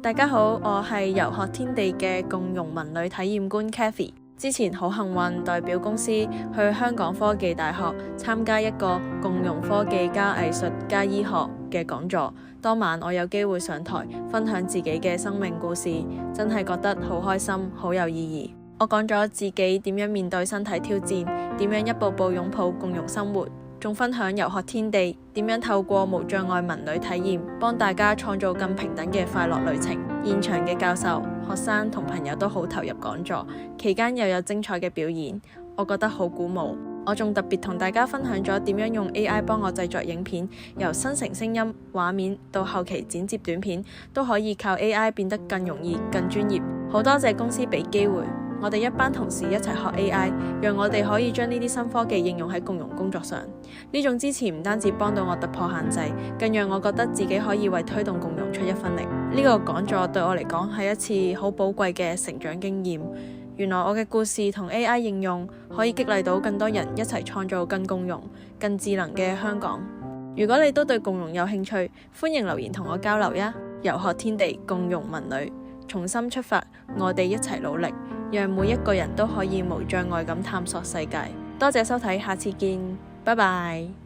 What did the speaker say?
大家好，我係遊學天地嘅共融文旅體驗官 Kathy。之前好幸運代表公司去香港科技大學參加一個共融科技加藝術加醫學嘅講座。當晚我有機會上台分享自己嘅生命故事，真係覺得好開心，好有意義。我講咗自己點樣面對身體挑戰，點樣一步步擁抱共融生活，仲分享遊學天地點樣透過無障礙文旅體驗，幫大家創造更平等嘅快樂旅程。現場嘅教授、學生同朋友都好投入講座，期間又有精彩嘅表演，我覺得好鼓舞。我仲特別同大家分享咗點樣用 AI 幫我製作影片，由生成聲音、畫面到後期剪接短片，都可以靠 AI 變得更容易、更專業。好多謝公司俾機會，我哋一班同事一齊學 AI， 讓我哋可以將呢啲新科技應用喺共融工作上。呢種支持唔單止幫到我突破限制，更讓我覺得自己可以為推動共融出一分力。呢個講座對我嚟講係一次好寶貴嘅成長經驗。原來我嘅故事同 AI 應用可以激勵到更多人一齊創造更共融、更智能嘅香港。如果你都對共融有興趣，歡迎留言同我交流呀！遊學天地共融文旅，重新出發，我哋一齊努力，讓每一個人都可以無障礙咁探索世界。多謝收睇，下次見，拜拜。